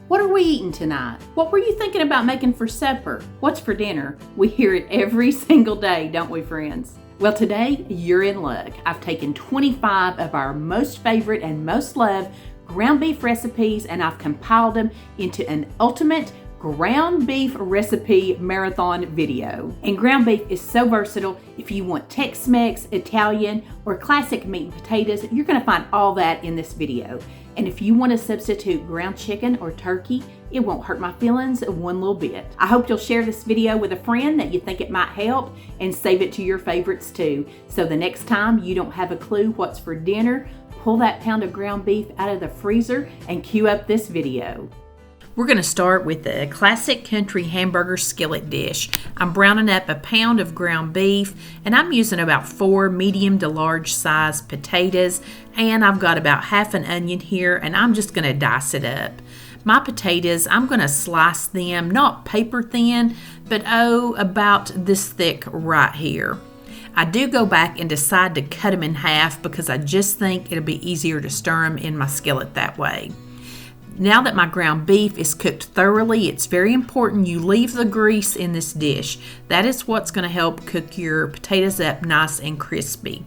What are we eating tonight? What were you thinking about making for supper? What's for dinner? We hear it every single day, don't we, friends? Well, today you're in luck. I've taken 25 of our most favorite and most loved ground beef recipes and I've compiled them into an ultimate ground beef recipe marathon video. And ground beef is so versatile. If you want Tex-Mex, Italian, or classic meat and potatoes, you're gonna find all that in this video. And if you want to substitute ground chicken or turkey, it won't hurt my feelings one little bit. I hope you'll share this video with a friend that you think it might help and save it to your favorites too. So the next time you don't have a clue what's for dinner, pull that pound of ground beef out of the freezer and cue up this video. We're going to start with the classic country hamburger skillet dish. I'm browning up a pound of ground beef and I'm using about 4 medium to large size potatoes, and I've got about half an onion here and I'm just going to dice it up. My potatoes, I'm going to slice them, not paper thin, but about this thick right here. I do go back and decide to cut them in half because I just think it'll be easier to stir them in my skillet that way. Now that my ground beef is cooked thoroughly, it's very important you leave the grease in this dish. That is what's going to help cook your potatoes up nice and crispy.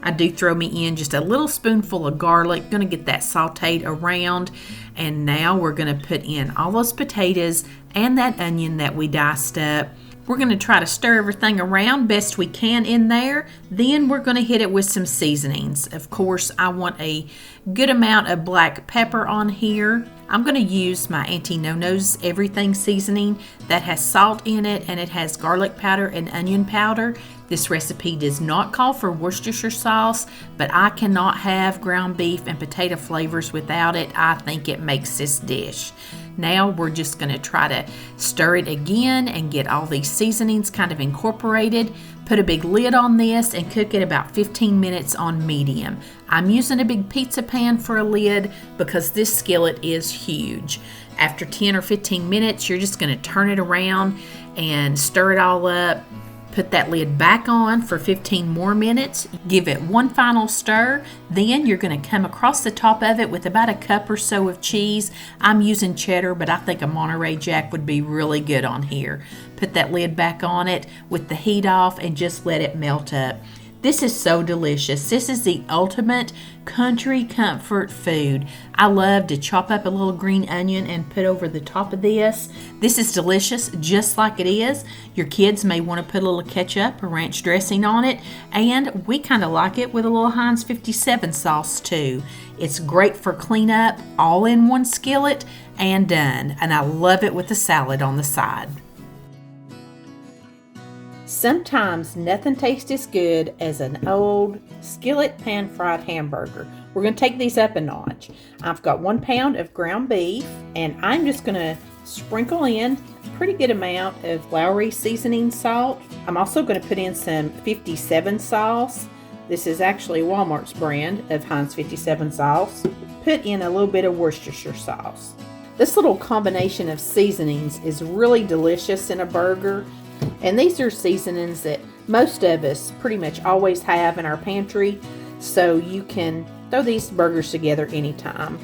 I do throw me in just a little spoonful of garlic, going to get that sauteed around. And now we're going to put in all those potatoes and that onion that we diced up. We're going to try to stir everything around best we can in there. Then we're going to hit it with some seasonings. Of course, I want a good amount of black pepper on here. I'm going to use my Auntie Nono's everything seasoning that has salt in it and it has garlic powder and onion powder. This recipe does not call for Worcestershire sauce, but I cannot have ground beef and potato flavors without it. I think it makes this dish. Now we're just going to try to stir it again and get all these seasonings kind of incorporated. Put a big lid on this and cook it about 15 minutes on medium. I'm using a big pizza pan for a lid because this skillet is huge. After 10 or 15 minutes, you're just going to turn it around and stir it all up. Put that lid back on for 15 more minutes. Give it one final stir. Then you're going to come across the top of it with about a cup or so of cheese. I'm using cheddar, but I think a Monterey Jack would be really good on here. Put that lid back on it with the heat off and just let it melt up. This is so delicious. This is the ultimate country comfort food. I love to chop up a little green onion and put over the top of this. This is delicious just like it is. Your kids may want to put a little ketchup or ranch dressing on it, and we kind of like it with a little Heinz 57 sauce too. It's great for cleanup, all in one skillet, and done. And I love it with a salad on the side. Sometimes nothing tastes as good as an old skillet pan-fried hamburger. We're going to take these up a notch. I've got 1 pound of ground beef, and I'm just going to sprinkle in a pretty good amount of Lowry seasoning salt. I'm also going to put in some 57 sauce. This is actually Walmart's brand of Heinz 57 sauce. Put in a little bit of Worcestershire sauce. This little combination of seasonings is really delicious in a burger. And these are seasonings that most of us pretty much always have in our pantry, so you can throw these burgers together anytime.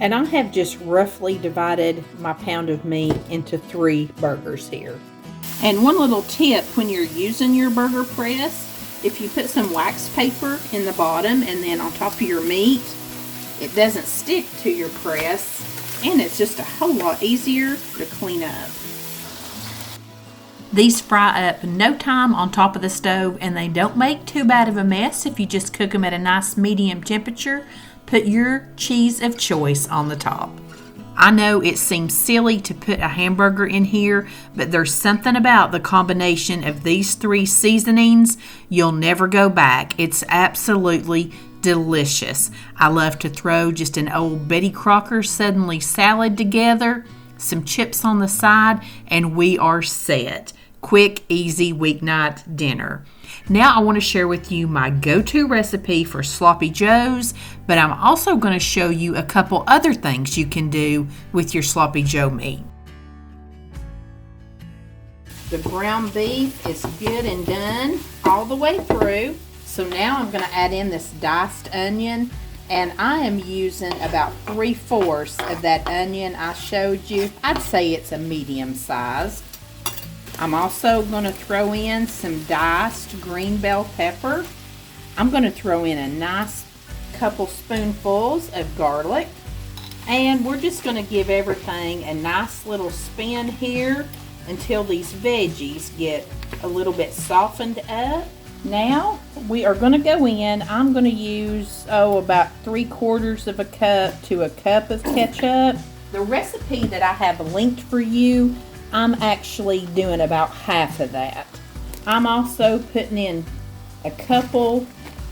And I have just roughly divided my pound of meat into 3 burgers here. And one little tip when you're using your burger press, if you put some wax paper in the bottom and then on top of your meat, it doesn't stick to your press and it's just a whole lot easier to clean up. These fry up no time on top of the stove and they don't make too bad of a mess if you just cook them at a nice medium temperature. Put your cheese of choice on the top. I know it seems silly to put a hamburger in here, but there's something about the combination of these 3 seasonings. You'll never go back. It's absolutely delicious. I love to throw just an old Betty Crocker suddenly salad together, some chips on the side, and we are set. Quick, easy weeknight dinner. Now I want to share with you my go-to recipe for sloppy joes, but I'm also going to show you a couple other things you can do with your sloppy joe meat. The ground beef is good and done all the way through. So now I'm going to add in this diced onion. And I am using about 3/4 of that onion I showed you. I'd say it's a medium size. I'm also going to throw in some diced green bell pepper. I'm going to throw in a nice couple spoonfuls of garlic. And we're just going to give everything a nice little spin here until these veggies get a little bit softened up. Now we are going to go in. I'm going to use, about 3/4 of a cup to a cup of ketchup. The recipe that I have linked for you, I'm actually doing about half of that. I'm also putting in a couple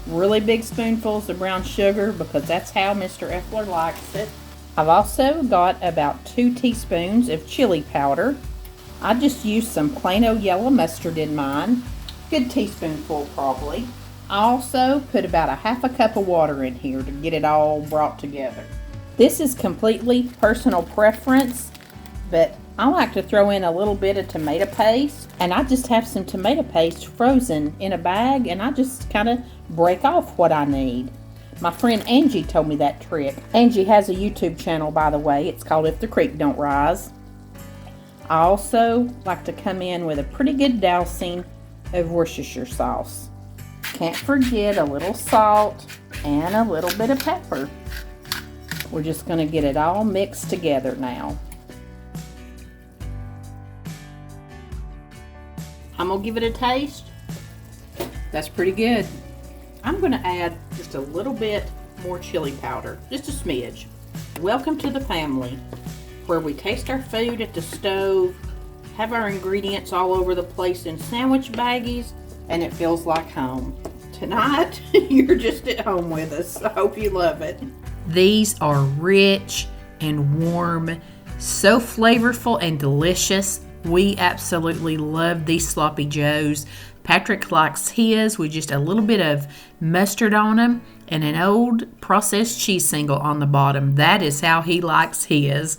really big spoonfuls of brown sugar because that's how Mr. Effler likes it. I've also got about 2 teaspoons of chili powder. I just used some plain old yellow mustard in mine. Good teaspoonful probably. I also put about a half a cup of water in here to get it all brought together. This is completely personal preference, but I like to throw in a little bit of tomato paste, and I just have some tomato paste frozen in a bag, and I just kind of break off what I need. My friend Angie told me that trick. Angie has a YouTube channel, by the way. It's called If the Creek Don't Rise. I also like to come in with a pretty good dousing of Worcestershire sauce. Can't forget a little salt and a little bit of pepper. We're just going to get it all mixed together now. I'm going to give it a taste. That's pretty good. I'm going to add just a little bit more chili powder, just a smidge. Welcome to the family, where we taste our food at the stove, have our ingredients all over the place in sandwich baggies, and it feels like home. Tonight, you're just at home with us. I hope you love it. These are rich and warm, so flavorful and delicious. We absolutely love these sloppy joes. Patrick likes his with just a little bit of mustard on them and an old processed cheese single on the bottom. That is how he likes his.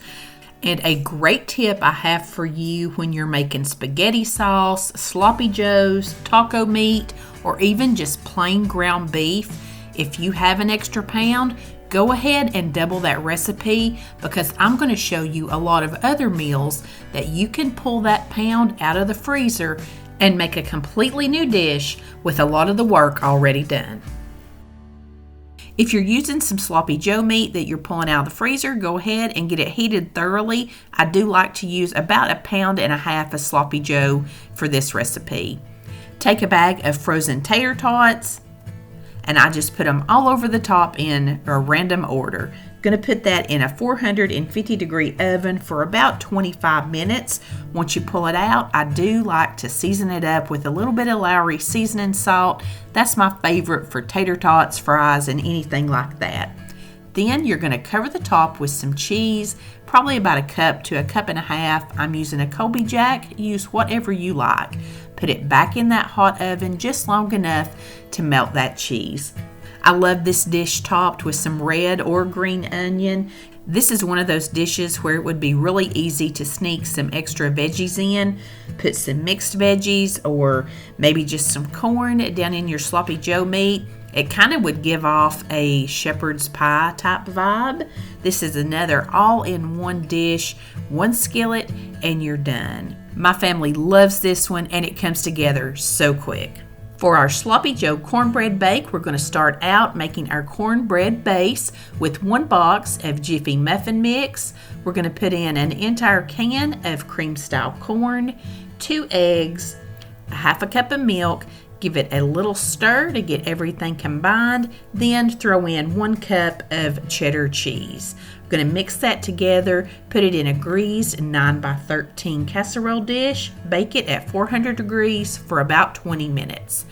And a great tip I have for you when you're making spaghetti sauce, sloppy joes, taco meat, or even just plain ground beef. If you have an extra pound, go ahead and double that recipe, because I'm going to show you a lot of other meals that you can pull that pound out of the freezer and make a completely new dish with a lot of the work already done. If you're using some sloppy joe meat that you're pulling out of the freezer, go ahead and get it heated thoroughly. I do like to use about 1.5 pounds of sloppy joe for this recipe. Take a bag of frozen tater tots, and I just put them all over the top in a random order. Going to put that in a 450 degree oven for about 25 minutes. Once you pull it out, I do like to season it up with a little bit of Lowry seasoning salt. That's my favorite for tater tots, fries, and anything like that. Then you're going to cover the top with some cheese, probably about 1 cup to 1.5 cups. I'm using a Colby Jack. Use whatever you like. Put it back in that hot oven just long enough to melt that cheese. I love this dish topped with some red or green onion. This is one of those dishes where it would be really easy to sneak some extra veggies in. Put some mixed veggies or maybe just some corn down in your sloppy joe meat. It kind of would give off a shepherd's pie type vibe. This is another all-in-one dish, one skillet, and you're done. My family loves this one, and it comes together so quick. For our sloppy joe cornbread bake, we're going to start out making our cornbread base with 1 box of Jiffy muffin mix. We're going to put in an entire can of cream style corn, 2 eggs, 1/2 cup of milk. Give it a little stir to get everything combined. Then throw in 1 cup of cheddar cheese. We're going to mix that together, put it in a greased 9x13 casserole dish, bake it at 400 degrees for about 20 minutes.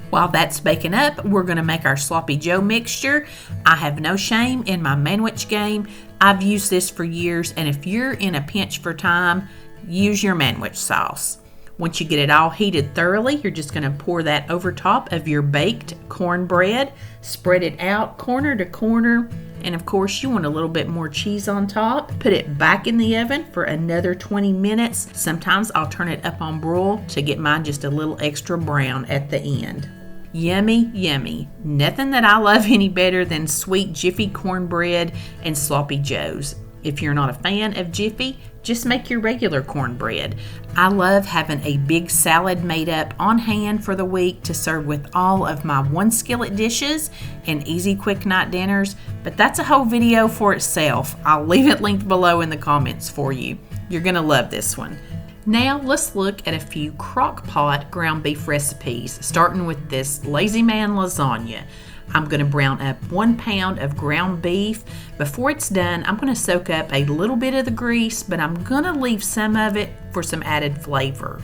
While that's baking up, we're going to make our sloppy joe mixture. I have no shame in my manwich game. I've used this for years, and if you're in a pinch for time, use your manwich sauce. Once you get it all heated thoroughly, you're just going to pour that over top of your baked cornbread, spread it out corner to corner, and of course you want a little bit more cheese on top. Put it back in the oven for another 20 minutes. Sometimes I'll turn it up on broil to get mine just a little extra brown at the end. Yummy, yummy. Nothing that I love any better than sweet Jiffy cornbread and sloppy joes. If you're not a fan of Jiffy, just make your regular cornbread. I love having a big salad made up on hand for the week to serve with all of my one skillet dishes and easy quick night dinners, but that's a whole video for itself. I'll leave it linked below in the comments for you. You're gonna love this one. Now let's look at a few crock pot ground beef recipes, starting with this Lazy Man lasagna. I'm going to brown up 1 pound of ground beef. Before it's done, I'm going to soak up a little bit of the grease, but I'm going to leave some of it for some added flavor.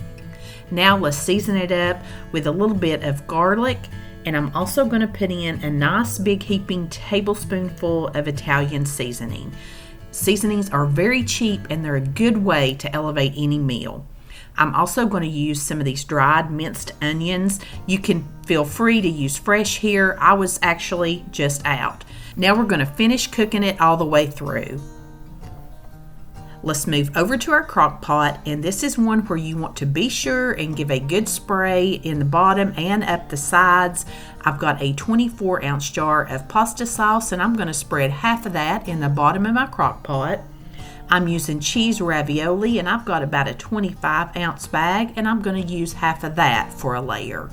Now let's season it up with a little bit of garlic, and I'm also going to put in a nice big heaping tablespoonful of Italian seasoning. Seasonings are very cheap and they're a good way to elevate any meal. I'm also going to use some of these dried minced onions. You can feel free to use fresh here. I was actually just out. Now we're going to finish cooking it all the way through. Let's move over to our crock pot, and this is one where you want to be sure and give a good spray in the bottom and up the sides. I've got a 24-ounce jar of pasta sauce, and I'm going to spread half of that in the bottom of my crock pot. I'm using cheese ravioli, and I've got about a 25-ounce bag, and I'm going to use half of that for a layer.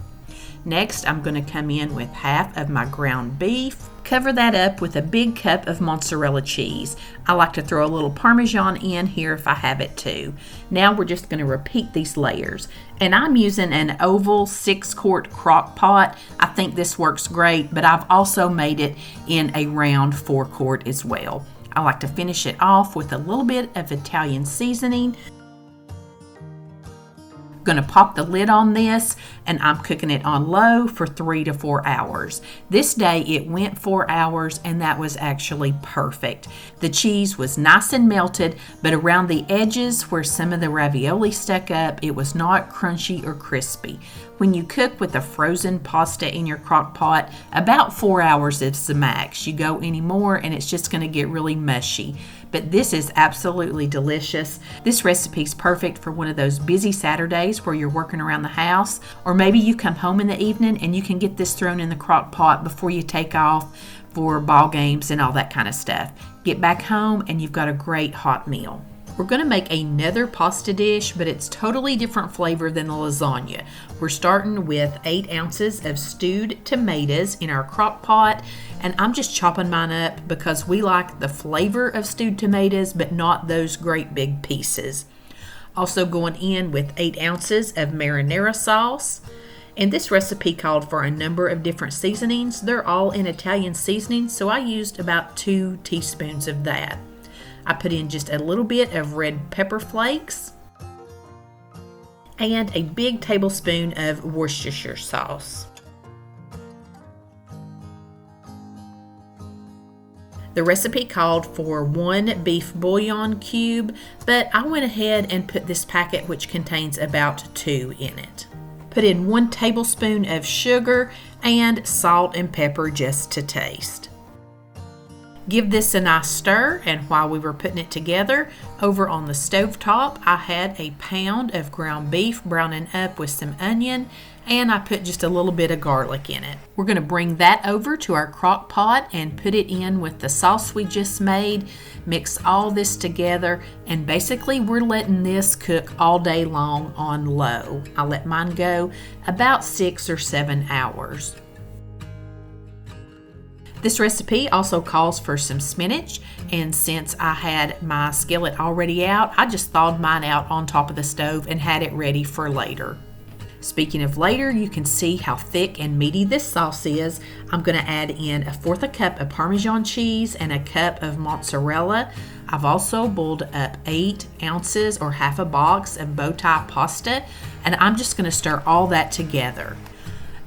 Next, I'm going to come in with half of my ground beef. Cover that up with a big cup of mozzarella cheese. I like to throw a little Parmesan in here if I have it too. Now we're just going to repeat these layers. And I'm using an oval 6-quart crock pot. I think this works great, but I've also made it in a round 4-quart as well. I like to finish it off with a little bit of Italian seasoning. Going to pop the lid on this, and I'm cooking it on low for 3 to 4 hours. This day it went 4 hours, and that was actually perfect. The cheese was nice and melted, but around the edges where some of the ravioli stuck up, it was not crunchy or crispy. When you cook with a frozen pasta in your crock pot, about 4 hours is the max. You go any more and it's just going to get really mushy. But this is absolutely delicious. This recipe is perfect for one of those busy Saturdays where you're working around the house, or maybe you come home in the evening and you can get this thrown in the crock pot before you take off for ball games and all that kind of stuff. Get back home and you've got a great hot meal. We're going to make another pasta dish, but it's totally different flavor than the lasagna. We're starting with 8 ounces of stewed tomatoes in our crock pot, and I'm just chopping mine up because we like the flavor of stewed tomatoes, but not those great big pieces. Also going in with 8 ounces of marinara sauce. And this recipe called for a number of different seasonings. They're all in Italian seasoning, so I used about 2 teaspoons of that. I put in just a little bit of red pepper flakes and a big tablespoon of Worcestershire sauce. The recipe called for 1 beef bouillon cube, but I went ahead and put this packet, which contains about 2 in it. Put in 1 tablespoon of sugar and salt and pepper just to taste. Give this a nice stir, and while we were putting it together, over on the stovetop, I had a pound of ground beef browning up with some onion, and I put just a little bit of garlic in it. We're going to bring that over to our crock pot and put it in with the sauce we just made. Mix all this together, and basically we're letting this cook all day long on low. I let mine go about 6 or 7 hours. This recipe also calls for some spinach, and since I had my skillet already out, I just thawed mine out on top of the stove and had it ready for later. Speaking of later, you can see how thick and meaty this sauce is. I'm going to add in 1/4 cup of Parmesan cheese and 1 cup of mozzarella. I've also boiled up 8 ounces or half a box of bow tie pasta, and I'm just going to stir all that together.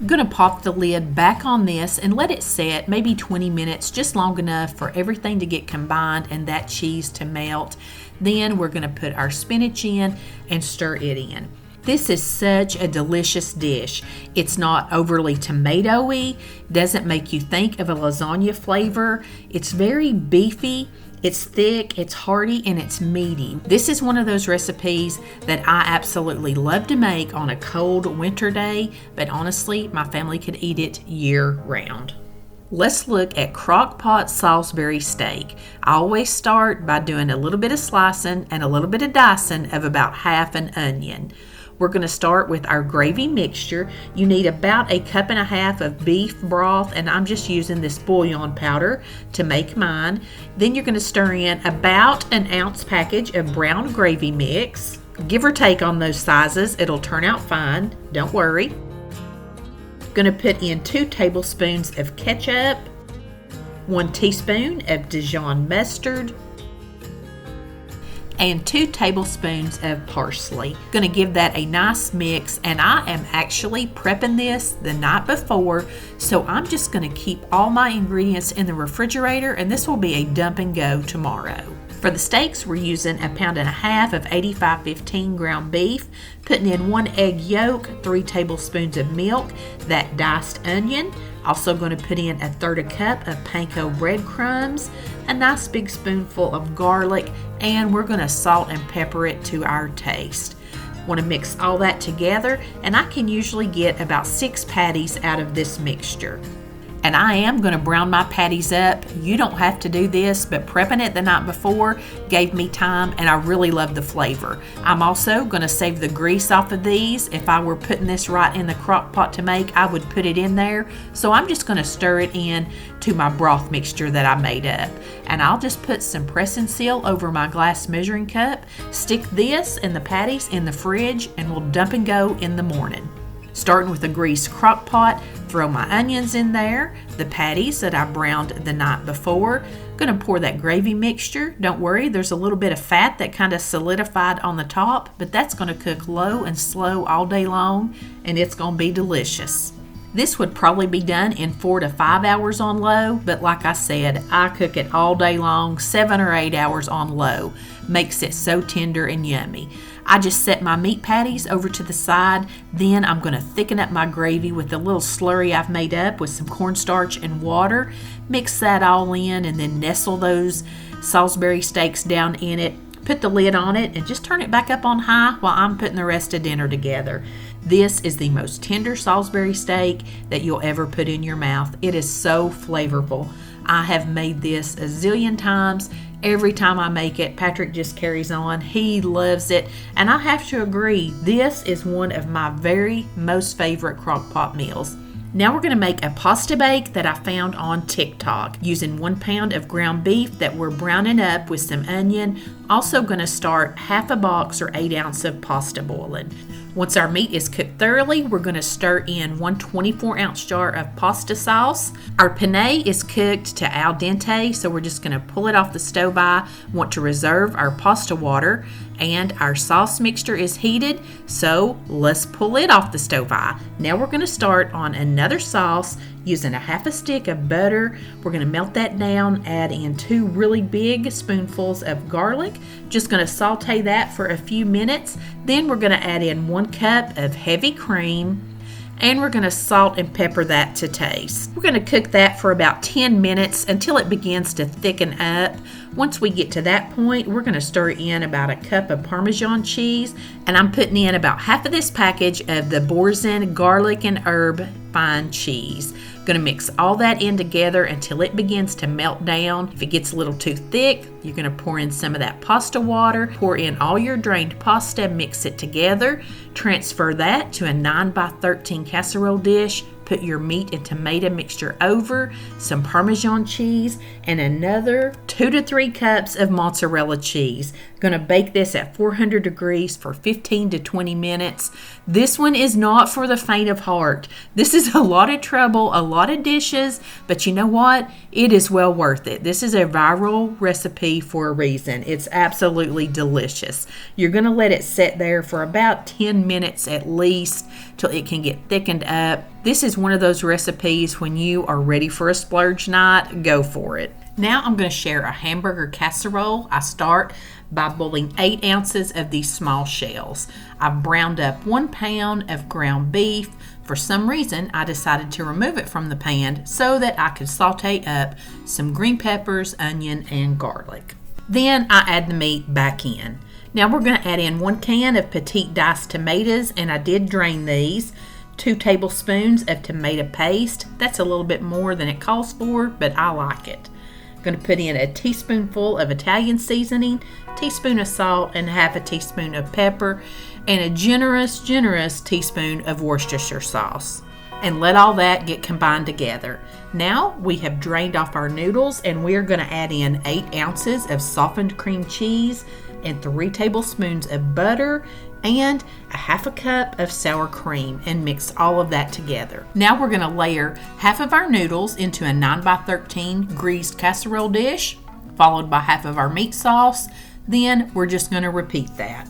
I'm going to pop the lid back on this and let it set maybe 20 minutes, just long enough for everything to get combined and that cheese to melt. Then we're going to put our spinach in and stir it in. This is such a delicious dish. It's not overly tomatoey, doesn't make you think of a lasagna flavor. It's very beefy, it's thick, it's hearty, and it's meaty. This is one of those recipes that I absolutely love to make on a cold winter day, but honestly, my family could eat it year round. Let's look at crock pot Salisbury steak. I always start by doing a little bit of slicing and a little bit of dicing of about half an onion. We're going to start with our gravy mixture. You need about 1.5 cups of beef broth, and I'm just using this bouillon powder to make mine. Then you're going to stir in about 1 ounce package of brown gravy mix. Give or take on those sizes, it'll turn out fine, don't worry. Going to put in 2 tablespoons of ketchup, 1 teaspoon of Dijon mustard, and 2 tablespoons of parsley. Going to give that a nice mix, and I am actually prepping this the night before, so I'm just going to keep all my ingredients in the refrigerator, and this will be a dump and go tomorrow. For the steaks, we're using 1.5 pounds of 85-15 ground beef, putting in 1 egg yolk, 3 tablespoons of milk, that diced onion. Also going to put in 1/3 cup of panko breadcrumbs, a nice big spoonful of garlic, and we're going to salt and pepper it to our taste. Want to mix all that together, and I can usually get about 6 patties out of this mixture. And I am going to brown my patties up. You don't have to do this, but prepping it the night before gave me time, and I really love the flavor. I'm also going to save the grease off of these. If I were putting this right in the crock pot to make, I would put it in there. So I'm just going to stir it in to my broth mixture that I made up. And I'll just put some press and seal over my glass measuring cup, stick this and the patties in the fridge, and we'll dump and go in the morning. Starting with a greased crock pot, throw my onions in there, the patties that I browned the night before. Gonna pour that gravy mixture. Don't worry, there's a little bit of fat that kind of solidified on the top, but that's gonna cook low and slow all day long, and it's gonna be delicious. This would probably be done in 4 to 5 hours on low, but like I said, I cook it all day long, 7 or 8 hours on low. Makes it so tender and yummy. I just set my meat patties over to the side, then I'm going to thicken up my gravy with the little slurry I've made up with some cornstarch and water. Mix that all in and then nestle those Salisbury steaks down in it. Put the lid on it and just turn it back up on high while I'm putting the rest of dinner together. This is the most tender Salisbury steak that you'll ever put in your mouth. It is so flavorful. I have made this a zillion times. Every time I make it, Patrick just carries on. He loves it. And I have to agree, this is one of my very most favorite crock pot meals. Now we're going to make a pasta bake that I found on TikTok using 1 pound of ground beef that we're browning up with some onion. Also going to start half a box or 8 ounces of pasta boiling. Once our meat is cooked thoroughly, we're going to stir in 1 24-ounce jar of pasta sauce. Our penne is cooked to al dente, so we're just going to pull it off the stove. Want to reserve our pasta water, and our sauce mixture is heated, so let's pull it off the stove. Now we're going to start on another sauce using 1/2 stick of butter. We're going to melt that down, add in 2 really big spoonfuls of garlic. Just going to saute that for a few minutes. Then we're going to add in 1 cup of heavy cream, and we're going to salt and pepper that to taste. We're going to cook that for about 10 minutes until it begins to thicken up. Once we get to that point, we're going to stir in about 1 cup of Parmesan cheese, and I'm putting in about half of this package of the Boursin garlic and herb fine cheese. Going to mix all that in together until it begins to melt down. If it gets a little too thick, you're going to pour in some of that pasta water, pour in all your drained pasta, mix it together, transfer that to a 9x13 casserole dish. Put your meat and tomato mixture over, some Parmesan cheese, and another 2 to 3 cups of mozzarella cheese. Going to bake this at 400 degrees for 15 to 20 minutes. This one is not for the faint of heart. This is a lot of trouble, a lot of dishes, but you know what? It is well worth it. This is a viral recipe for a reason. It's absolutely delicious. You're going to let it sit there for about 10 minutes at least till it can get thickened up. This is one of those recipes when you are ready for a splurge night, go for it. Now I'm going to share a hamburger casserole. I start by boiling 8 ounces of these small shells. I've browned up 1 pound of ground beef. For some reason, I decided to remove it from the pan so that I could saute up some green peppers, onion, and garlic. Then I add the meat back in. Now we're going to add in 1 can of petite diced tomatoes, and I did drain these. 2 tablespoons of tomato paste. That's a little bit more than it calls for, but I like it. Going to put in a teaspoonful of Italian seasoning, teaspoon of salt, and half a teaspoon of pepper, and a generous teaspoon of Worcestershire sauce. And let all that get combined together. Now we have drained off our noodles, and we are going to add in 8 ounces of softened cream cheese and 3 tablespoons of butter and a half a cup of sour cream, and mix all of that together. Now we're going to layer half of our noodles into a 9x13 greased casserole dish, followed by half of our meat sauce. Then we're just going to repeat that.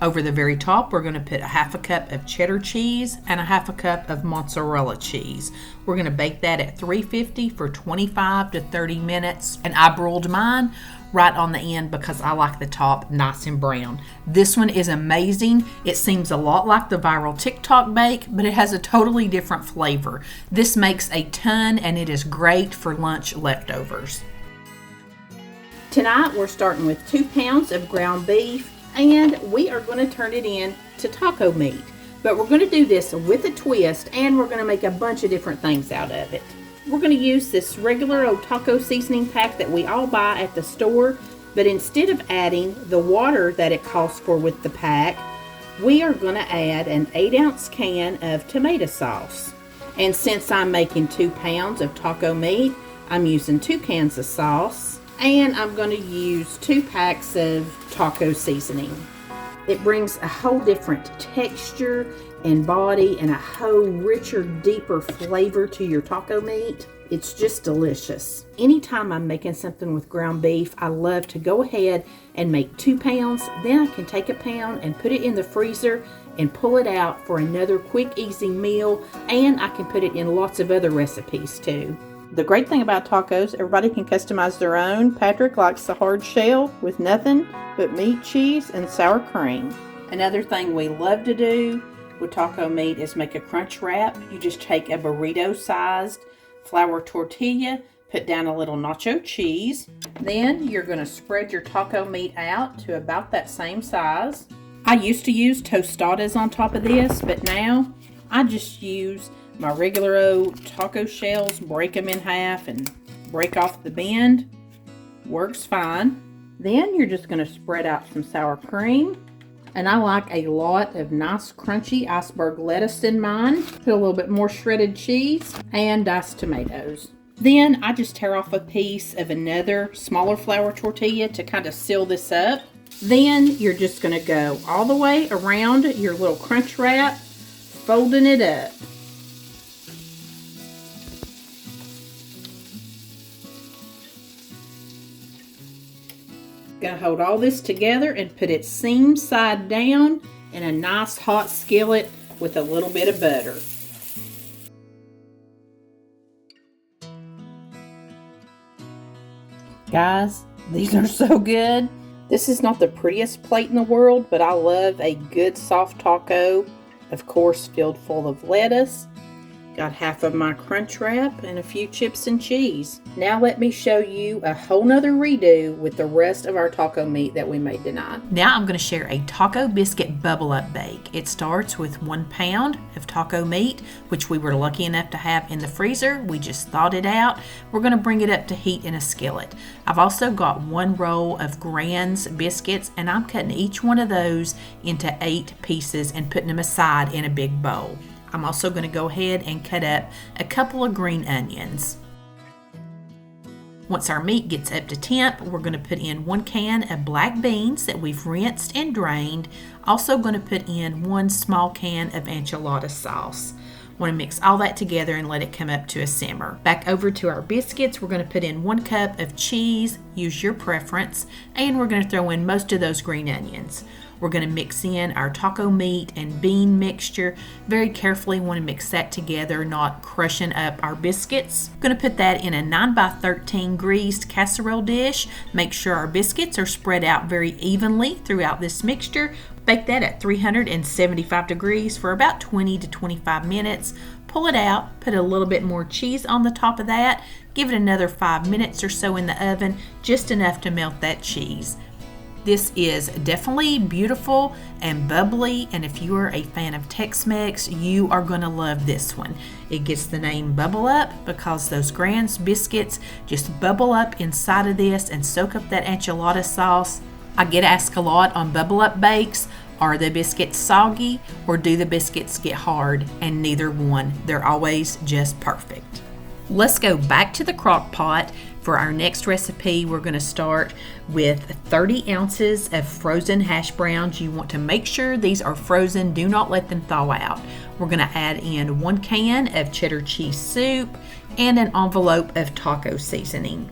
Over the very top, we're going to put a half a cup of cheddar cheese and a half a cup of mozzarella cheese. We're going to bake that at 350 for 25 to 30 minutes, and I broiled mine right on the end because I like the top nice and brown. This one is amazing. It seems a lot like the viral TikTok bake, but it has a totally different flavor. This makes a ton, and it is great for lunch leftovers. Tonight we're starting with 2 pounds of ground beef, and we are going to turn it in to taco meat. But we're going to do this with a twist, and we're going to make a bunch of different things out of it. We're going to use this regular old taco seasoning pack that we all buy at the store, but instead of adding the water that it calls for with the pack, we are going to add an 8-ounce can of tomato sauce. And since I'm making 2 pounds of taco meat, I'm using 2 cans of sauce, and I'm going to use 2 packs of taco seasoning. It brings a whole different texture and body and a whole richer, deeper flavor to your taco meat. It's just delicious. Anytime I'm making something with ground beef, I love to go ahead and make 2 pounds. Then I can take a pound and put it in the freezer and pull it out for another quick, easy meal. And I can put it in lots of other recipes too. The great thing about tacos, everybody can customize their own. Patrick likes the hard shell with nothing but meat, cheese, and sour cream. Another thing we love to do with taco meat is make a crunch wrap. You just take a burrito-sized flour tortilla, put down a little nacho cheese. Then you're going to spread your taco meat out to about that same size. I used to use tostadas on top of this, but now I just use my regular old taco shells, break them in half and break off the bend. Works fine. Then you're just going to spread out some sour cream. And I like a lot of nice crunchy iceberg lettuce in mine. Put a little bit more shredded cheese and diced tomatoes. Then I just tear off a piece of another smaller flour tortilla to kind of seal this up. Then you're just going to go all the way around your little crunch wrap, folding it up. Gonna hold all this together and put it seam side down in a nice hot skillet with a little bit of butter. Guys, these are so good. This is not the prettiest plate in the world, but I love a good soft taco, of course filled full of lettuce. Got half of my crunch wrap and a few chips and cheese. Now let me show you a whole nother redo with the rest of our taco meat that we made tonight. Now I'm going to share a taco biscuit bubble up bake. It starts with 1 pound of taco meat, which we were lucky enough to have in the freezer. We just thawed it out. We're going to bring it up to heat in a skillet. I've also got 1 roll of Grand's biscuits, and I'm cutting each one of those into 8 pieces and putting them aside in a big bowl. I'm also going to go ahead and cut up a couple of green onions. Once our meat gets up to temp, we're going to put in 1 can of black beans that we've rinsed and drained. Also going to put in 1 small can of enchilada sauce. Want to mix all that together and let it come up to a simmer. Back over to our biscuits, we're going to put in 1 cup of cheese, use your preference, and we're going to throw in most of those green onions. We're going to mix in our taco meat and bean mixture. Very carefully want to mix that together, not crushing up our biscuits. Going to put that in a 9x13 greased casserole dish. Make sure our biscuits are spread out very evenly throughout this mixture. Bake that at 375 degrees for about 20 to 25 minutes. Pull it out, put a little bit more cheese on the top of that. Give it another 5 minutes or so in the oven, just enough to melt that cheese. This is definitely beautiful and bubbly, and if you are a fan of Tex-Mex, you are going to love this one. It gets the name Bubble Up because those Grand's biscuits just bubble up inside of this and soak up that enchilada sauce. I get asked a lot on Bubble Up bakes, are the biscuits soggy or do the biscuits get hard? And neither one. They're always just perfect. Let's go back to the crock pot. For our next recipe, we're going to start with 30 ounces of frozen hash browns. You want to make sure these are frozen. Do not let them thaw out. We're going to add in 1 can of cheddar cheese soup and an envelope of taco seasoning.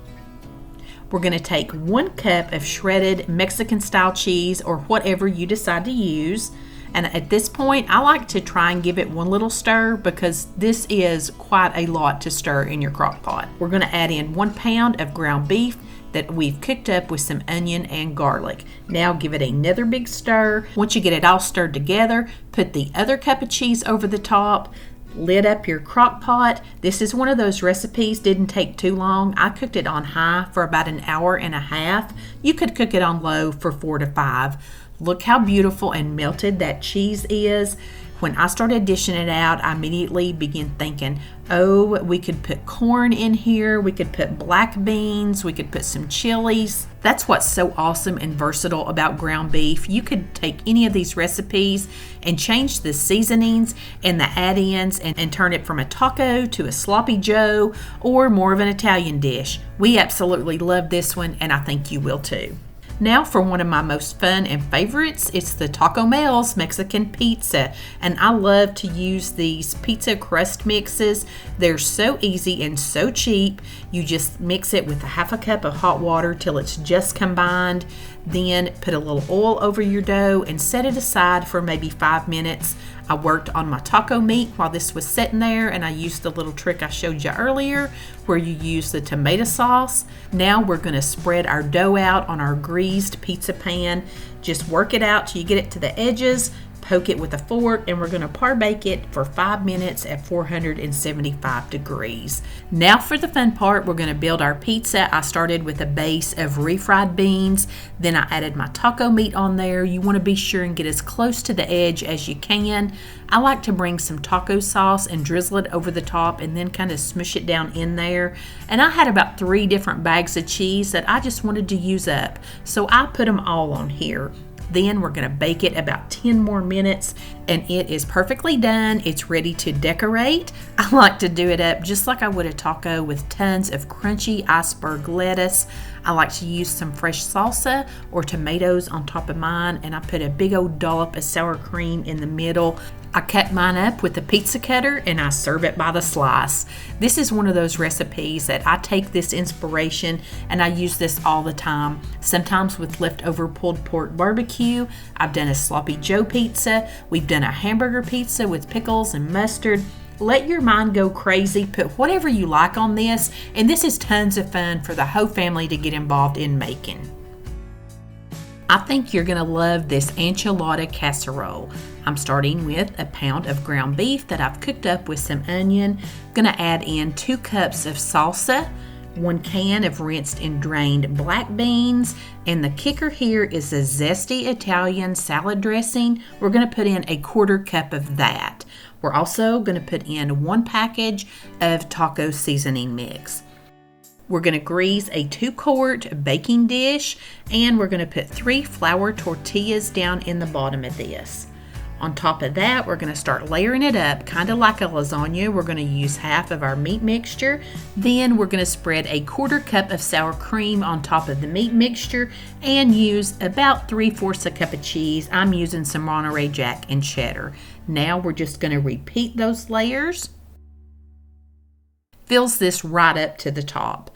We're going to take 1 cup of shredded Mexican style cheese or whatever you decide to use. And at this point, I like to try and give it one little stir because this is quite a lot to stir in your crock pot. We're going to add in 1 pound of ground beef that we've cooked up with some onion and garlic. Now give it another big stir. Once you get it all stirred together, put the other cup of cheese over the top. Lid up your crock pot. This is one of those recipes, didn't take too long. I cooked it on high for about an hour and a half. You could cook it on low for 4 to 5. Look how beautiful and melted that cheese is. When I started dishing it out, I immediately began thinking, oh, we could put corn in here, we could put black beans, we could put some chilies. That's what's so awesome and versatile about ground beef. You could take any of these recipes and change the seasonings and the add-ins and turn it from a taco to a sloppy joe or more of an Italian dish. We absolutely love this one, and I think you will too. Now for one of my most fun and favorites, it's the Taco Mel's Mexican pizza. And I love to use these pizza crust mixes. They're so easy and so cheap. You just mix it with a 1/2 cup of hot water till it's just combined. Then put a little oil over your dough and set it aside for maybe 5 minutes. I worked on my taco meat while this was sitting there, and I used the little trick I showed you earlier where you use the tomato sauce. Now we're going to spread our dough out on our greased pizza pan. Just work it out till you get it to the edges. Poke it with a fork, and we're going to par bake it for 5 minutes at 475 degrees. Now for the fun part, we're going to build our pizza. I started with a base of refried beans, then I added my taco meat on there. You want to be sure and get as close to the edge as you can. I like to bring some taco sauce and drizzle it over the top and then kind of smush it down in there. And I had about 3 different bags of cheese that I just wanted to use up, so I put them all on here. Then we're going to bake it about 10 more minutes, and it is perfectly done. It's ready to decorate. I like to do it up just like I would a taco with tons of crunchy iceberg lettuce. I like to use some fresh salsa or tomatoes on top of mine, and I put a big old dollop of sour cream in the middle. I cut mine up with a pizza cutter and I serve it by the slice. This is one of those recipes that I take this inspiration and I use this all the time. Sometimes with leftover pulled pork barbecue. I've done a sloppy joe pizza. We've done a hamburger pizza with pickles and mustard. Let your mind go crazy. Put whatever you like on this, and this is tons of fun for the whole family to get involved in making. I think you're going to love this enchilada casserole. I'm starting with a pound of ground beef that I've cooked up with some onion. I'm going to add in 2 cups of salsa, 1 can of rinsed and drained black beans, and the kicker here is the zesty Italian salad dressing. We're going to put in a 1/4 cup of that. We're also going to put in 1 package of taco seasoning mix. We're going to grease a 2-quart baking dish, and we're going to put 3 flour tortillas down in the bottom of this. On top of that, we're going to start layering it up, kind of like a lasagna. We're going to use half of our meat mixture. Then we're going to spread a 1/4 cup of sour cream on top of the meat mixture and use about 3/4 cup of cheese. I'm using some Monterey Jack and cheddar. Now we're just going to repeat those layers. Fills this right up to the top.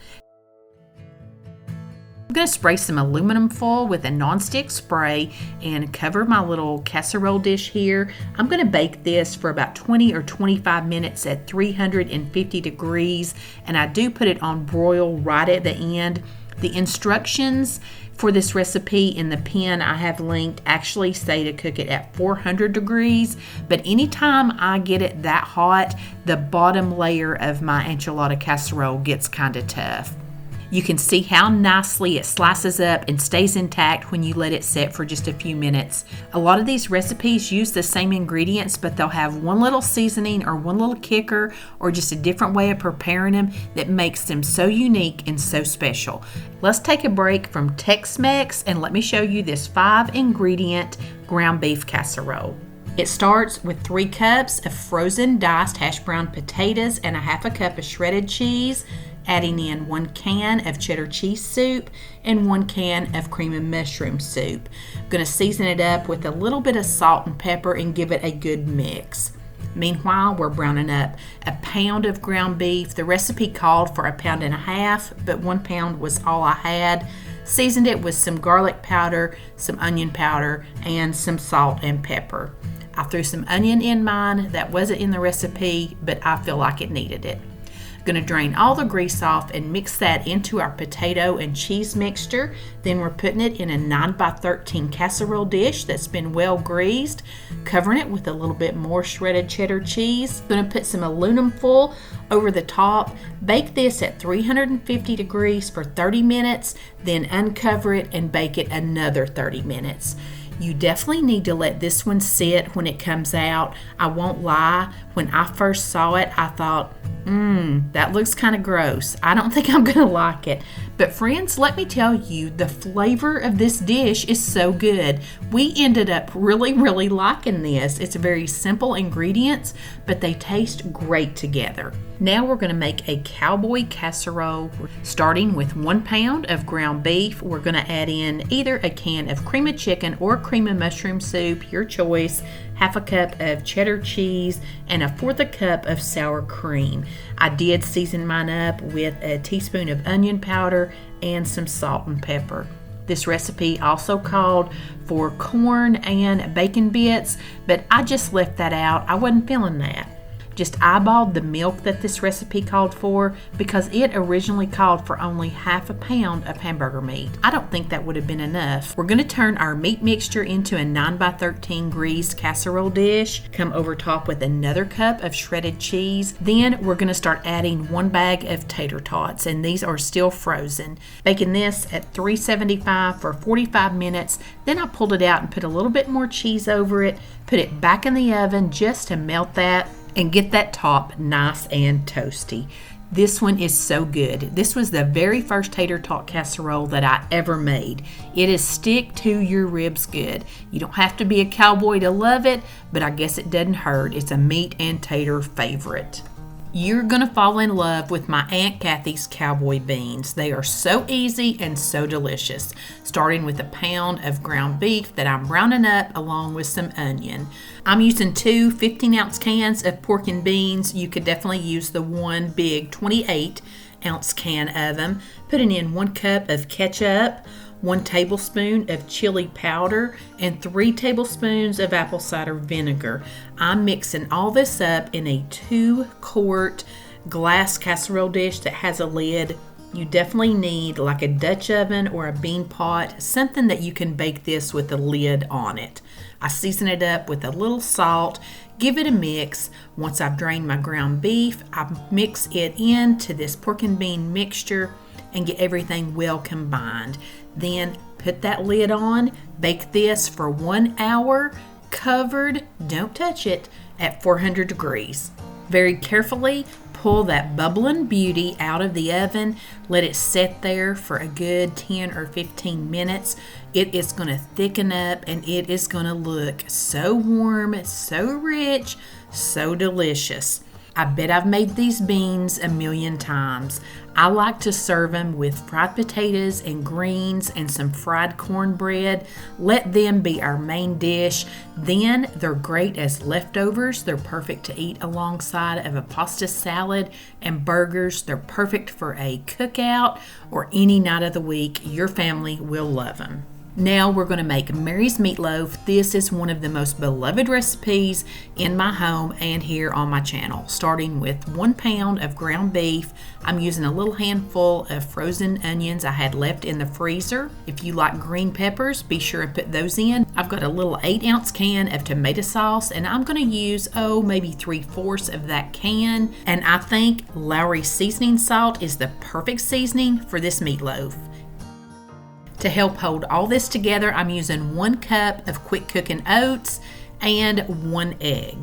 I'm going to spray some aluminum foil with a nonstick spray and cover my little casserole dish here. I'm going to bake this for about 20 or 25 minutes at 350 degrees, and I do put it on broil right at the end. The instructions for this recipe in the pen I have linked actually say to cook it at 400 degrees, but anytime I get it that hot, the bottom layer of my enchilada casserole gets kind of tough. You can see how nicely it slices up and stays intact when you let it set for just a few minutes. A lot of these recipes use the same ingredients, but they'll have one little seasoning or one little kicker or just a different way of preparing them that makes them so unique and so special. Let's take a break from Tex-Mex and let me show you this 5-ingredient ground beef casserole. It starts with 3 cups of frozen diced hash brown potatoes and a 1/2 cup of shredded cheese, adding in 1 can of cheddar cheese soup and 1 can of cream and mushroom soup. I'm going to season it up with a little bit of salt and pepper and give it a good mix. Meanwhile, we're browning up a pound of ground beef. The recipe called for 1.5 pounds, but 1 pound was all I had. Seasoned it with some garlic powder, some onion powder, and some salt and pepper. I threw some onion in mine. That wasn't in the recipe, but I feel like it needed it. Going to drain all the grease off and mix that into our potato and cheese mixture. Then we're putting it in a 9x13 casserole dish that's been well greased, covering it with a little bit more shredded cheddar cheese. Going to put some aluminum foil over the top. Bake this at 350 degrees for 30 minutes, then uncover it and bake it another 30 minutes. You definitely need to let this one sit when it comes out. I won't lie, when I first saw it, I thought, that looks kind of gross. I don't think I'm gonna like it. But friends, let me tell you, the flavor of this dish is so good. We ended up really liking this. It's very simple ingredients, but they taste great together. Now we're gonna make a cowboy casserole. Starting with 1 pound of ground beef, we're gonna add in either a can of cream of chicken or cream of mushroom soup, your choice, 1/2 cup of cheddar cheese, and 1/4 cup of sour cream. I did season mine up with a teaspoon of onion powder and some salt and pepper. This recipe also called for corn and bacon bits, but I just left that out. I wasn't feeling that. Just eyeballed the milk that this recipe called for because it originally called for only 1/2 pound of hamburger meat. I don't think that would have been enough. We're going to turn our meat mixture into a 9x13 greased casserole dish. Come over top with another cup of shredded cheese. Then we're going to start adding 1 bag of tater tots, and these are still frozen. Baking this at 375 for 45 minutes. Then I pulled it out and put a little bit more cheese over it. Put it back in the oven just to melt that and get that top nice and toasty. This one is so good. This was the very first tater tot casserole that I ever made. It is stick to your ribs good. You don't have to be a cowboy to love it, but I guess it doesn't hurt. It's a meat and tater favorite. You're gonna fall in love with my Aunt Kathy's cowboy beans. They are so easy and so delicious. Starting with 1 pound of ground beef that I'm browning up along with some onion. I'm using 2 15-ounce cans of pork and beans. You could definitely use the one big 28-ounce can of them. Putting in 1 cup of ketchup, 1 tablespoon of chili powder, and 3 tablespoons of apple cider vinegar. I'm mixing all this up in a 2-quart glass casserole dish that has a lid. You definitely need like a Dutch oven or a bean pot, something that you can bake this with a lid on it. I season it up with a little salt, give it a mix. Once I've drained my ground beef, I mix it into this pork and bean mixture and get everything well combined. Then put that lid on, bake this for 1 hour, covered, don't touch it, at 400 degrees. Very carefully pull that bubbling beauty out of the oven, let it sit there for a good 10 or 15 minutes. It is going to thicken up and it is going to look so warm, so rich, so delicious. I bet I've made these beans a million times. I like to serve them with fried potatoes and greens and some fried cornbread. Let them be our main dish. Then they're great as leftovers. They're perfect to eat alongside of a pasta salad and burgers. They're perfect for a cookout or any night of the week. Your family will love them. Now we're going to make Mary's meatloaf. This is one of the most beloved recipes in my home and here on my channel. Starting with 1 pound of ground beef. I'm using a little handful of frozen onions I had left in the freezer. If you like green peppers, be sure and put those in. I've got a little 8-ounce can of tomato sauce, and I'm going to use, maybe 3/4 of that can. And I think Lowry seasoning salt is the perfect seasoning for this meatloaf. To help hold all this together, I'm using 1 cup of quick cooking oats and 1 egg.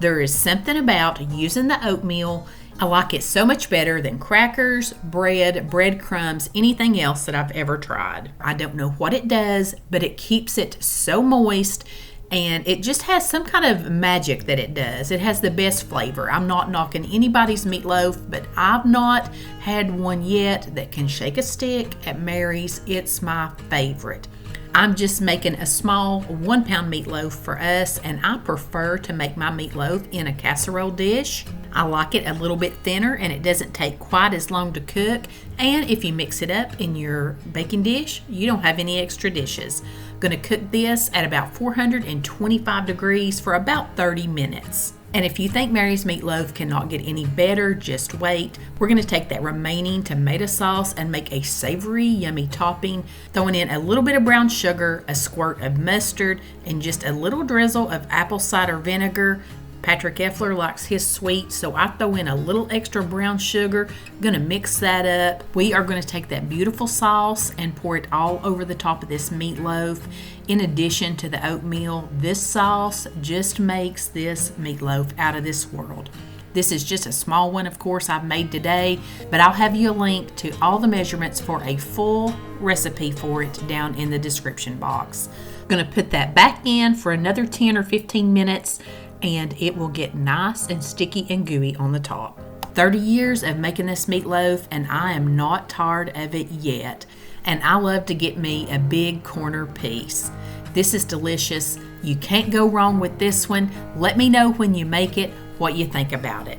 There is something about using the oatmeal. I like it so much better than crackers, bread, breadcrumbs, anything else that I've ever tried. I don't know what it does, but it keeps it so moist, and it just has some kind of magic that it does. It has the best flavor. I'm not knocking anybody's meatloaf, but I've not had one yet that can shake a stick at Mary's. It's my favorite. I'm just making a small 1 pound meatloaf for us, and I prefer to make my meatloaf in a casserole dish. I like it a little bit thinner and it doesn't take quite as long to cook. And if you mix it up in your baking dish, you don't have any extra dishes. Going to cook this at about 425 degrees for about 30 minutes. And if you think Mary's meatloaf cannot get any better, just wait. We're going to take that remaining tomato sauce and make a savory, yummy topping, throwing in a little bit of brown sugar, a squirt of mustard, and just a little drizzle of apple cider vinegar. Patrick Effler likes his sweet, so I throw in a little extra brown sugar. I'm going to mix that up. We are going to take that beautiful sauce and pour it all over the top of this meatloaf. In addition to the oatmeal, this sauce just makes this meatloaf out of this world. This is just a small one, of course, I've made today, but I'll have you a link to all the measurements for a full recipe for it down in the description box. I'm going to put that back in for another 10 or 15 minutes, and it will get nice and sticky and gooey on the top. 30 years of making this meatloaf, and I am not tired of it yet. And I love to get me a big corner piece. This is delicious. You can't go wrong with this one. Let me know when you make it what you think about it.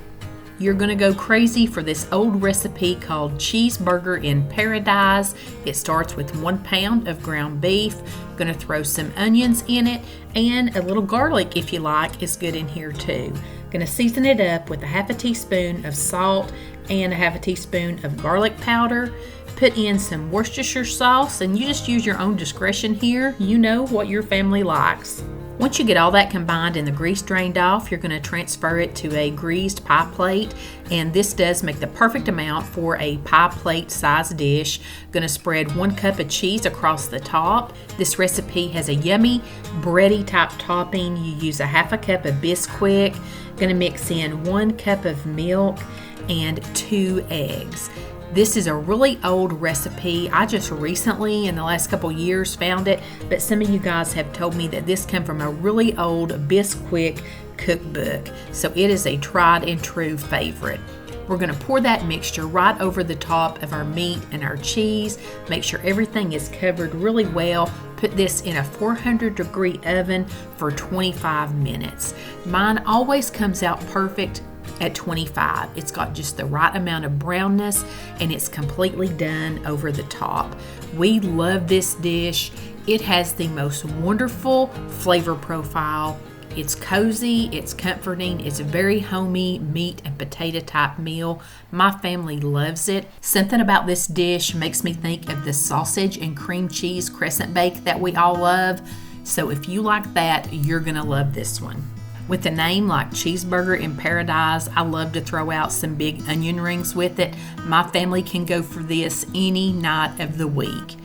You're going to go crazy for this old recipe called Cheeseburger in Paradise. It starts with 1 pound of ground beef. Going to throw some onions in it, and a little garlic, if you like, is good in here too. Going to season it up with a 1/2 teaspoon of salt and a 1/2 teaspoon of garlic powder. Put in some Worcestershire sauce, and you just use your own discretion here. You know what your family likes. Once you get all that combined and the grease drained off, you're going to transfer it to a greased pie plate, and this does make the perfect amount for a pie plate size dish. Going to spread 1 cup of cheese across the top. This recipe has a yummy bready type topping. You use a 1/2 cup of Biscuit. Going to mix in 1 cup of milk and 2 eggs. This is a really old recipe. I just recently, in the last couple years, found it, but some of you guys have told me that this came from a really old Biscuit cookbook, so it is a tried and true favorite. We're going to pour that mixture right over the top of our meat and our cheese. Make sure everything is covered really well. Put this in a 400-degree oven for 25 minutes. Mine always comes out perfect at 25. It's got just the right amount of brownness, and it's completely done over the top. We love this dish. It has the most wonderful flavor profile. It's cozy, it's comforting, it's a very homey meat and potato type meal. My family loves it. Something about this dish makes me think of the sausage and cream cheese crescent bake that we all love. So if you like that, you're gonna love this one. With a name like Cheeseburger in Paradise, I love to throw out some big onion rings with it. My family can go for this any night of the week.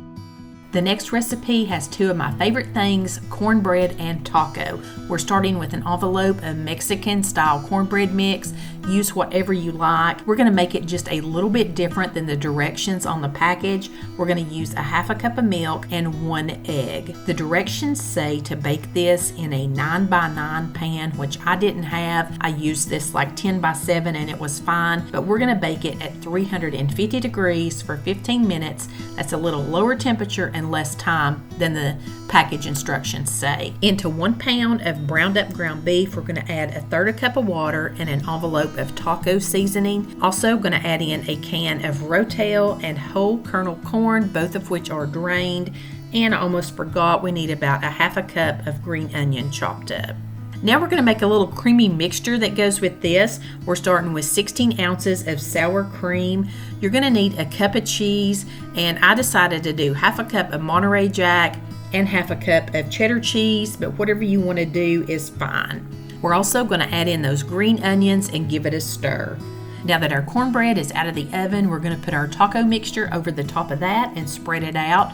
The next recipe has 2 of my favorite things, cornbread and taco. We're starting with an envelope of Mexican-style cornbread mix. Use whatever you like. We're going to make it just a little bit different than the directions on the package. We're going to use a half a cup of milk and 1 egg. The directions say to bake this in a 9x9 pan, which I didn't have. I used this like 10x7 and it was fine, but we're going to bake it at 350 degrees for 15 minutes. That's a little lower temperature and less time than the package instructions say. Into 1 pound of browned up ground beef, we're going to add 1/3 cup of water and an envelope of taco seasoning. Also going to add in a can of rotel and whole kernel corn, both of which are drained. And I almost forgot, we need about 1/2 cup of green onion chopped up. Now we're going to make a little creamy mixture that goes with this. We're starting with 16 ounces of sour cream. You're going to need a cup of cheese, and I decided to do 1/2 cup of Monterey Jack and 1/2 cup of cheddar cheese, but whatever you want to do is fine. We're also going to add in those green onions and give it a stir. Now that our cornbread is out of the oven, we're going to put our taco mixture over the top of that and spread it out.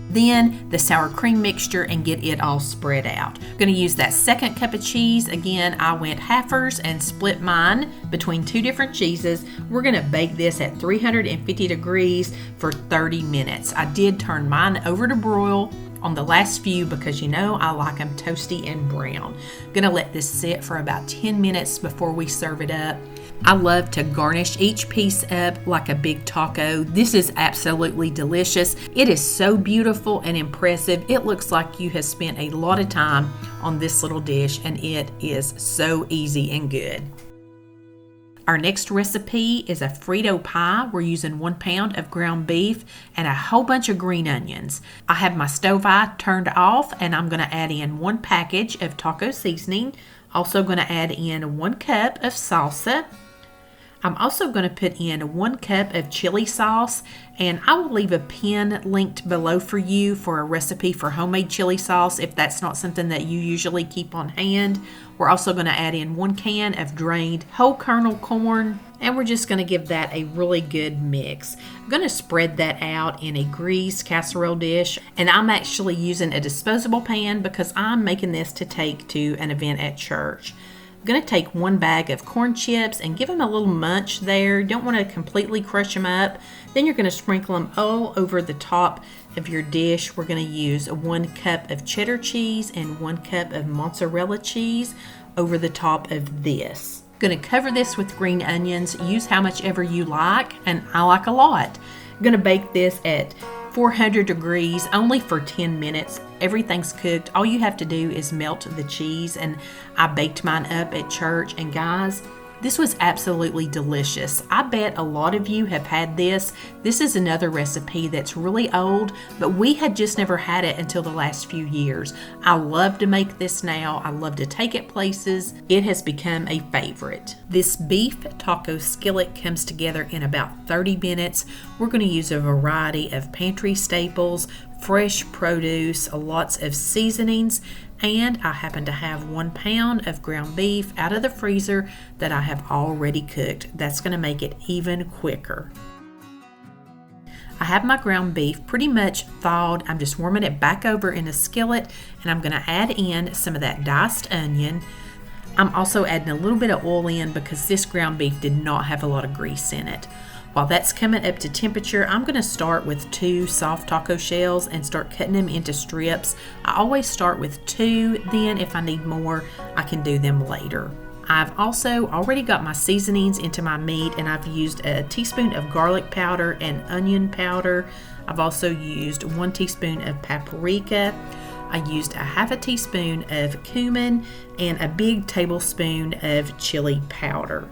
Then the sour cream mixture and get it all spread out. I'm going to use that 2nd cup of cheese. Again, I went halfers and split mine between 2 different cheeses. We're going to bake this at 350 degrees for 30 minutes. I did turn mine over to broil on the last few because I like them toasty and brown. I'm going to let this sit for about 10 minutes before we serve it up. I love to garnish each piece up like a big taco. This is absolutely delicious. It is so beautiful and impressive. It looks like you have spent a lot of time on this little dish, and it is so easy and good. Our next recipe is a Frito pie. We're using 1 pound of ground beef and a whole bunch of green onions. I have my stove eye turned off, and I'm going to add in 1 package of taco seasoning. Also going to add in 1 cup of salsa. I'm also going to put in 1 cup of chili sauce, and I will leave a pin linked below for you for a recipe for homemade chili sauce if that's not something that you usually keep on hand. We're also going to add in 1 can of drained whole kernel corn, and we're just going to give that a really good mix. I'm going to spread that out in a greased casserole dish, and I'm actually using a disposable pan because I'm making this to take to an event at church. I'm going to take 1 bag of corn chips and give them a little munch there. You don't want to completely crush them up. Then you're going to sprinkle them all over the top of your dish. We're going to use 1 cup of cheddar cheese and 1 cup of mozzarella cheese over the top of this. I'm going to cover this with green onions. Use how much ever you like, and I like a lot. I'm going to bake this at 400 degrees only for 10 minutes. Everything's cooked. All you have to do is melt the cheese, and I baked mine up at church, and guys, this was absolutely delicious. I bet a lot of you have had this. This is another recipe that's really old, but we had just never had it until the last few years. I love to make this now. I love to take it places. It has become a favorite. This beef taco skillet comes together in about 30 minutes. We're going to use a variety of pantry staples, fresh produce, lots of seasonings, and I happen to have 1 pound of ground beef out of the freezer that I have already cooked. That's going to make it even quicker. I have my ground beef pretty much thawed. I'm just warming it back over in a skillet, and I'm going to add in some of that diced onion. I'm also adding a little bit of oil in because this ground beef did not have a lot of grease in it. While that's coming up to temperature, I'm going to start with 2 soft taco shells and start cutting them into strips. I always start with 2, then if I need more, I can do them later. I've also already got my seasonings into my meat, and I've used a teaspoon of garlic powder and onion powder. I've also used 1 teaspoon of paprika. I used a half a teaspoon of cumin and a big tablespoon of chili powder.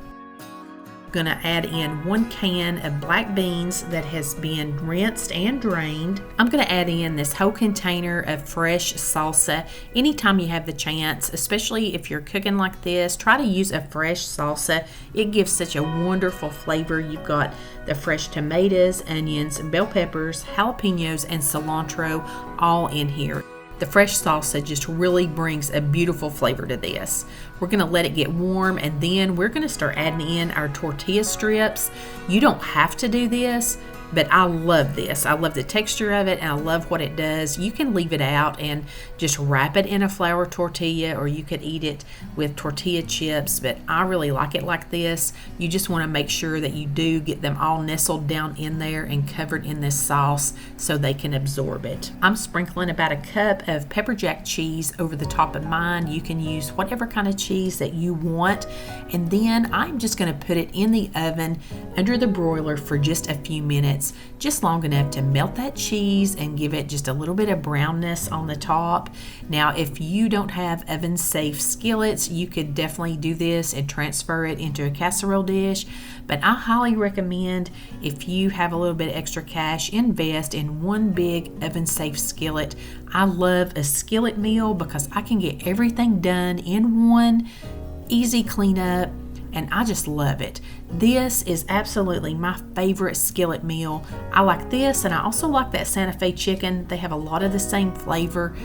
Going to add in 1 can of black beans that has been rinsed and drained. I'm going to add in this whole container of fresh salsa. Anytime you have the chance, especially if you're cooking like this, try to use a fresh salsa. It gives such a wonderful flavor. You've got the fresh tomatoes, onions, bell peppers, jalapenos, and cilantro all in here. The fresh salsa just really brings a beautiful flavor to this. We're going to let it get warm, and then we're going to start adding in our tortilla strips. You don't have to do this, but I love this. I love the texture of it, and I love what it does. You can leave it out and just wrap it in a flour tortilla, or you could eat it with tortilla chips, but I really like it like this. You just want to make sure that you do get them all nestled down in there and covered in this sauce so they can absorb it. I'm sprinkling about a cup of pepper jack cheese over the top of mine. You can use whatever kind of cheese that you want, and then I'm just going to put it in the oven under the broiler for just a few minutes, just long enough to melt that cheese and give it just a little bit of brownness on the top. Now, if you don't have oven safe skillets, you could definitely do this and transfer it into a casserole dish, but I highly recommend, if you have a little bit extra cash, invest in one big oven safe skillet. I love a skillet meal because I can get everything done in one, easy cleanup, and I just love it. This is absolutely my favorite skillet meal. I like this, and I also like that Santa Fe chicken. They have a lot of the same flavor.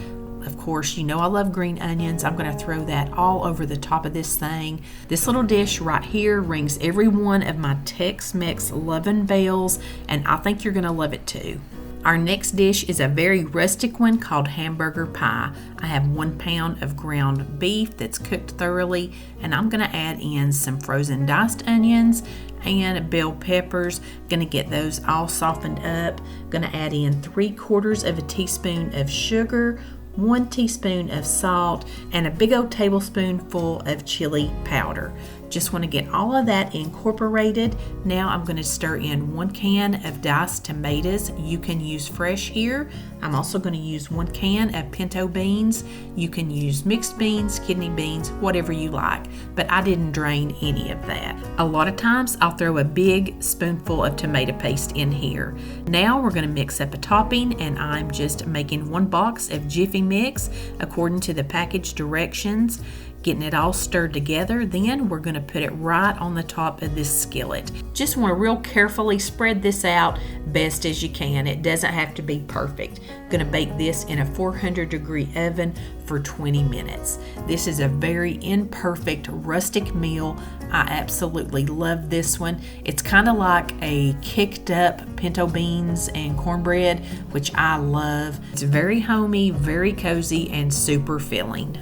Of course, you know I love green onions. I'm going to throw that all over the top of this thing. This little dish right here rings every one of my Tex-Mex loving bells, and I think you're going to love it too. Our next dish is a very rustic one called hamburger pie. I have 1 pound of ground beef that's cooked thoroughly, and I'm going to add in some frozen diced onions and bell peppers. Going to get those all softened up. Going to add in 3/4 of a teaspoon of sugar, 1 teaspoon of salt, and a big old tablespoonful of chili powder. Just want to get all of that incorporated. Now I'm going to stir in 1 can of diced tomatoes. You can use fresh here. I'm also going to use 1 can of pinto beans. You can use mixed beans, kidney beans, whatever you like, but I didn't drain any of that. A lot of times I'll throw a big spoonful of tomato paste in here. Now we're going to mix up a topping, and I'm just making 1 box of Jiffy Mix according to the package directions. Getting it all stirred together, then we're going to put it right on the top of this skillet. Just want to real carefully spread this out best as you can. It doesn't have to be perfect. Going to bake this in a 400-degree oven for 20 minutes. This is a very imperfect rustic meal. I absolutely love this one. It's kind of like a kicked up pinto beans and cornbread, which I love. It's very homey, very cozy, and super filling.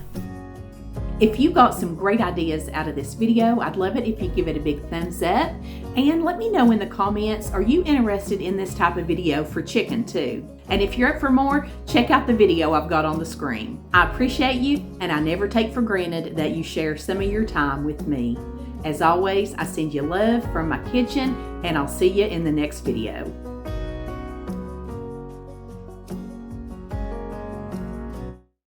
If you got some great ideas out of this video, I'd love it if you give it a big thumbs up, and let me know in the comments, are you interested in this type of video for chicken too? And if you're up for more, check out the video I've got on the screen. I appreciate you, and I never take for granted that you share some of your time with me. As always, I send you love from my kitchen, and I'll see you in the next video.